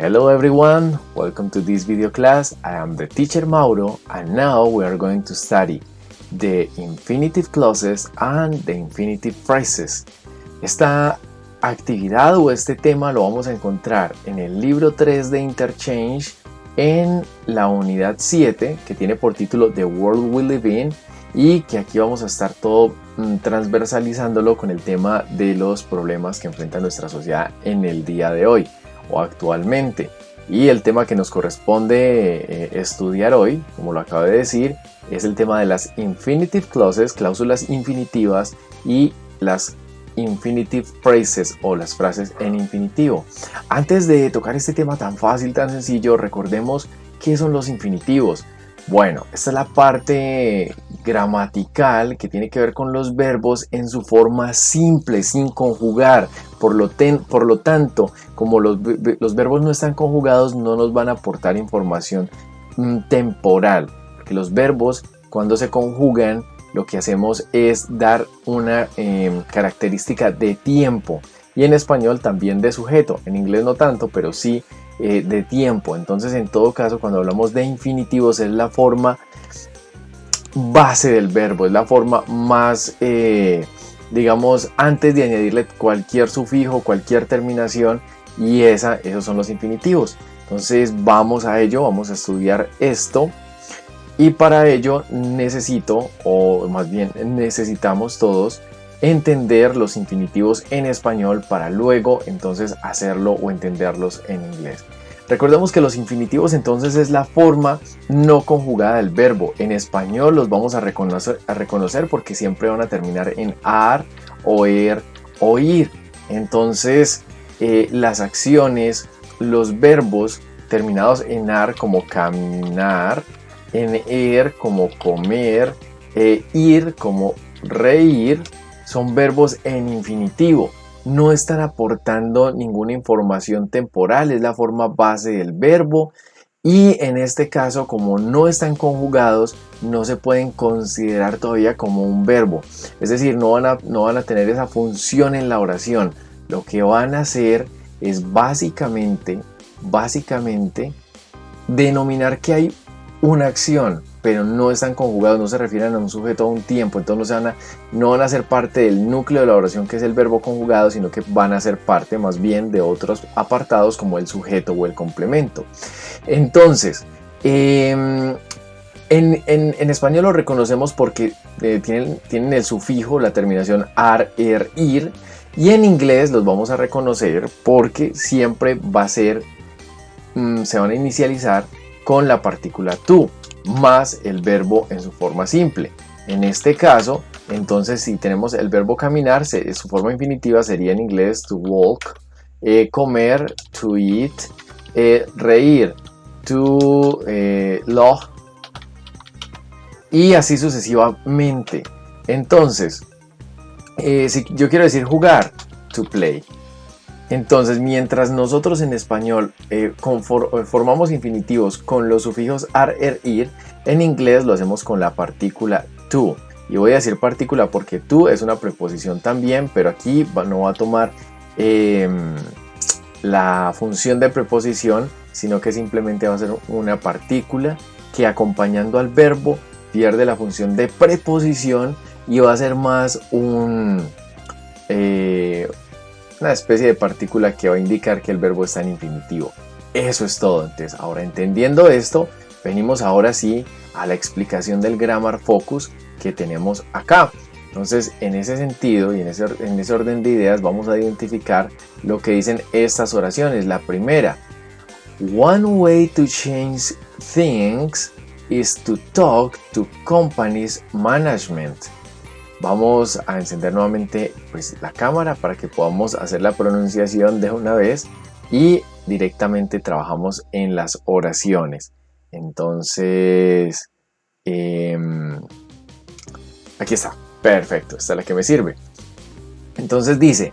Hello everyone, welcome to this video class. I am the teacher Mauro and now we are going to study the infinitive clauses and the infinitive phrases. Esta actividad o este tema lo vamos a encontrar en el libro 3 de Interchange en la unidad 7 que tiene por título The World We Live In y que aquí vamos a estar todo transversalizándolo con el tema de los problemas que enfrenta nuestra sociedad en el día de hoy o actualmente. Y el tema que nos corresponde estudiar hoy, como lo acabo de decir, es el tema de las infinitive clauses, cláusulas infinitivas, y las infinitive phrases o las frases en infinitivo. Antes de tocar este tema tan fácil, tan sencillo, recordemos qué son los infinitivos. Bueno, esta es la parte gramatical que tiene que ver con los verbos en su forma simple, sin conjugar. Por lo tanto, como los verbos no están conjugados, no nos van a aportar información temporal. Porque los verbos, cuando se conjugan, lo que hacemos es dar una característica de tiempo. Y en español también de sujeto. En inglés no tanto, pero sí de tiempo. Entonces, en todo caso, cuando hablamos de infinitivos, es la forma base del verbo, es la forma más, digamos, antes de añadirle cualquier sufijo, cualquier terminación, y esos son los infinitivos. Entonces, vamos a ello, vamos a estudiar esto, y para ello necesitamos todos entender los infinitivos en español para luego entonces hacerlo o entenderlos en inglés. Recordemos que los infinitivos entonces es la forma no conjugada del verbo. En español los vamos a reconocer porque siempre van a terminar en ar, oer, oír. Entonces las acciones, los verbos terminados en ar como caminar, en er como comer, ir como reír, son verbos en infinitivo. No están aportando ninguna información temporal, es la forma base del verbo, y en este caso, como no están conjugados, no se pueden considerar todavía como un verbo. Es decir, no van a tener esa función en la oración. Lo que van a hacer es básicamente denominar que hay una acción, pero no están conjugados, no se refieren a un sujeto o a un tiempo. Entonces no van a ser parte del núcleo de la oración, que es el verbo conjugado, sino que van a ser parte más bien de otros apartados como el sujeto o el complemento. Entonces, en español lo reconocemos porque tienen el sufijo, la terminación ar, er, ir, y en inglés los vamos a reconocer porque siempre se van a inicializar con la partícula to más el verbo en su forma simple. En este caso, entonces, si tenemos el verbo caminar, su forma infinitiva sería en inglés to walk, comer, to eat, reír, to laugh, y así sucesivamente. Entonces, si yo quiero decir jugar, to play. Entonces, mientras nosotros en español formamos infinitivos con los sufijos ar, er, ir, en inglés lo hacemos con la partícula to. Y voy a decir partícula porque to es una preposición también, pero aquí no va a tomar la función de preposición, sino que simplemente va a ser una partícula que, acompañando al verbo, pierde la función de preposición y va a ser más una especie de partícula que va a indicar que el verbo está en infinitivo. Eso es todo. Entonces, ahora entendiendo esto, venimos ahora sí a la explicación del grammar focus que tenemos acá. Entonces, en ese sentido y en ese orden de ideas, vamos a identificar lo que dicen estas oraciones. La primera: one way to change things is to talk to company's management. Vamos a encender nuevamente la cámara para que podamos hacer la pronunciación de una vez y directamente trabajamos en las oraciones. Entonces, aquí está, perfecto, esta es la que me sirve. Entonces dice: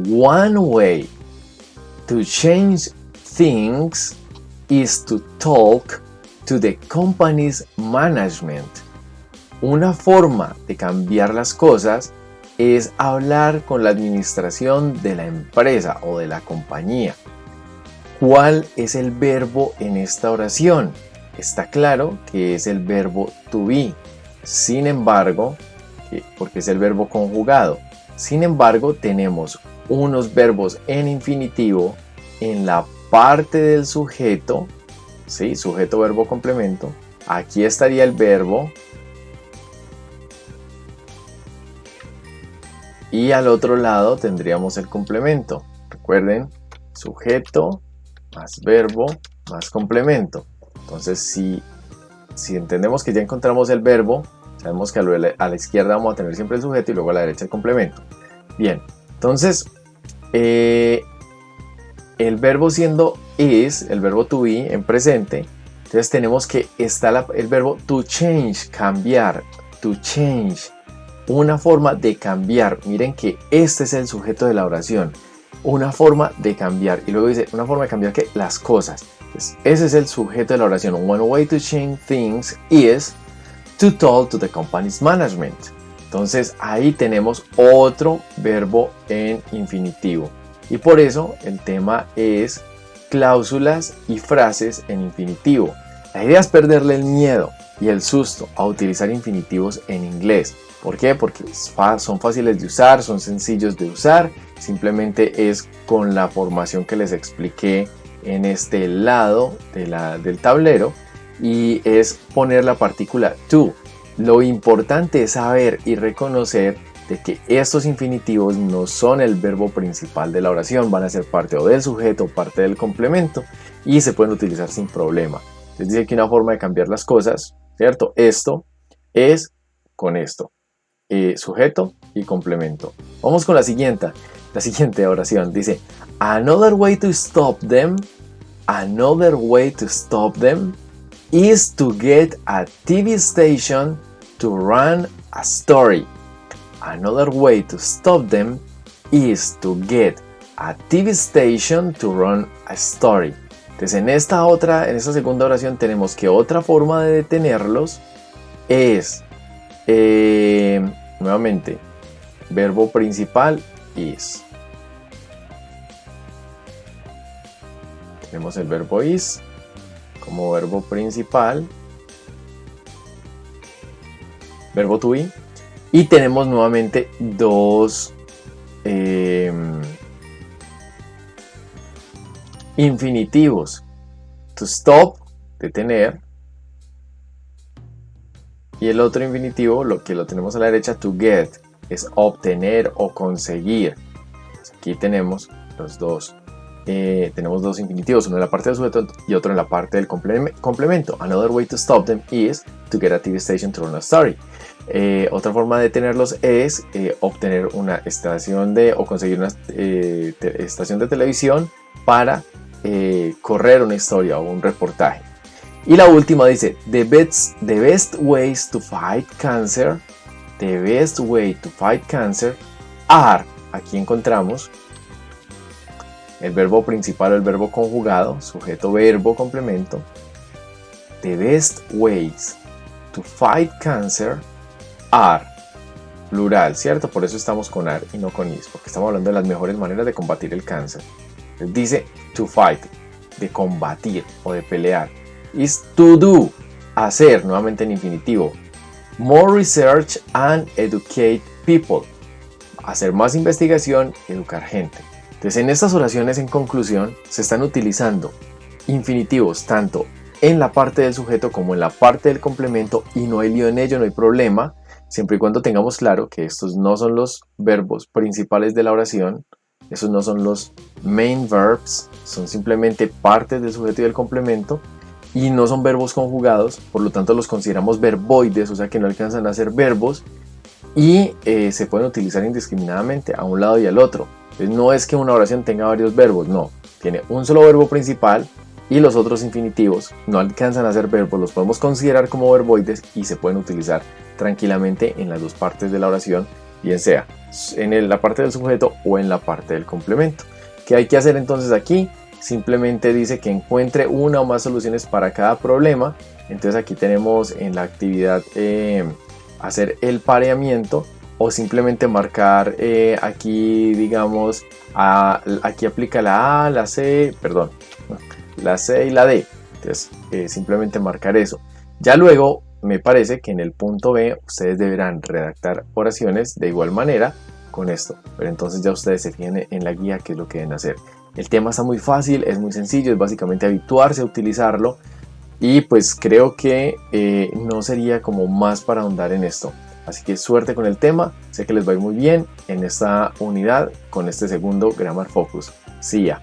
one way to change things is to talk to the company's management. Una forma de cambiar las cosas es hablar con la administración de la empresa o de la compañía. ¿Cuál es el verbo en esta oración? Está claro que es el verbo to be. Sin embargo, porque es el verbo conjugado. Sin embargo, tenemos unos verbos en infinitivo en la parte del sujeto, ¿sí? Sujeto, verbo, complemento. Aquí estaría el verbo y al otro lado tendríamos el complemento. Recuerden, sujeto más verbo más complemento. Entonces, si entendemos que ya encontramos el verbo, sabemos que a la izquierda vamos a tener siempre el sujeto y luego a la derecha el complemento. Bien, entonces el verbo siendo is, el verbo to be en presente, entonces tenemos que está el verbo to change, cambiar, to change, una forma de cambiar. Miren que este es el sujeto de la oración, una forma de cambiar, y luego dice una forma de cambiar que las cosas. Entonces, ese es el sujeto de la oración. One way to change things is to talk to the company's management. Entonces ahí tenemos otro verbo en infinitivo. Y por eso el tema es cláusulas y frases en infinitivo. La idea es perderle el miedo y el susto a utilizar infinitivos en inglés. ¿Por qué? Porque son fáciles de usar, son sencillos de usar. Simplemente es con la formación que les expliqué en este lado del tablero. Y es poner la partícula to. Lo importante es saber y reconocer de que estos infinitivos no son el verbo principal de la oración, van a ser parte o del sujeto o parte del complemento y se pueden utilizar sin problema. Les dice que una forma de cambiar las cosas, ¿cierto? Esto es con esto, sujeto y complemento. Vamos con la siguiente oración. Dice, another way to stop them is to get a TV station to run a story. Another way to stop them is to get a TV station to run a story. Entonces en esta segunda oración tenemos que otra forma de detenerlos es nuevamente verbo principal is. Tenemos el verbo is como verbo principal, verbo to be, y tenemos nuevamente dos infinitivos. To stop, detener, y el otro infinitivo, lo que lo tenemos a la derecha, to get, es obtener o conseguir. Aquí tenemos los dos. Tenemos dos infinitivos, uno en la parte del sujeto y otro en la parte del complemento. Another way to stop them is to get a TV station to run a story. Otra forma de detenerlos es obtener una estación o conseguir una estación de televisión para correr una historia o un reportaje. Y la última dice, the best ways to fight cancer, the best way to fight cancer are, aquí encontramos el verbo principal o el verbo conjugado, sujeto, verbo, complemento. The best ways to fight cancer are, plural, ¿cierto? Por eso estamos con are y no con is, porque estamos hablando de las mejores maneras de combatir el cáncer. Dice to fight, de combatir o de pelear. Is to do, hacer, nuevamente en infinitivo. More research and educate people, hacer más investigación, educar gente. Entonces en estas oraciones en conclusión se están utilizando infinitivos tanto en la parte del sujeto como en la parte del complemento y no hay lío en ello, no hay problema, siempre y cuando tengamos claro que estos no son los verbos principales de la oración, esos no son los main verbs, son simplemente partes del sujeto y del complemento y no son verbos conjugados, por lo tanto los consideramos verboides, o sea que no alcanzan a ser verbos y se pueden utilizar indiscriminadamente a un lado y al otro. Entonces no es que una oración tenga varios verbos, no, tiene un solo verbo principal y los otros infinitivos no alcanzan a ser verbos, los podemos considerar como verboides y se pueden utilizar tranquilamente en las dos partes de la oración, bien sea en la parte del sujeto o en la parte del complemento. ¿Qué hay que hacer entonces aquí? Simplemente dice que encuentre una o más soluciones para cada problema. Entonces aquí tenemos en la actividad hacer el pareamiento o simplemente marcar aquí, digamos, aquí aplica la A, la C, perdón, la C y la D. Entonces simplemente marcar eso. Ya luego me parece que en el punto B ustedes deberán redactar oraciones de igual manera con esto, pero entonces ya ustedes se fijen en la guía qué es lo que deben hacer. El tema está muy fácil, es muy sencillo, es básicamente habituarse a utilizarlo y pues creo que no sería como más para ahondar en esto. Así que suerte con el tema, sé que les va a ir muy bien en esta unidad con este segundo Grammar Focus. See ya.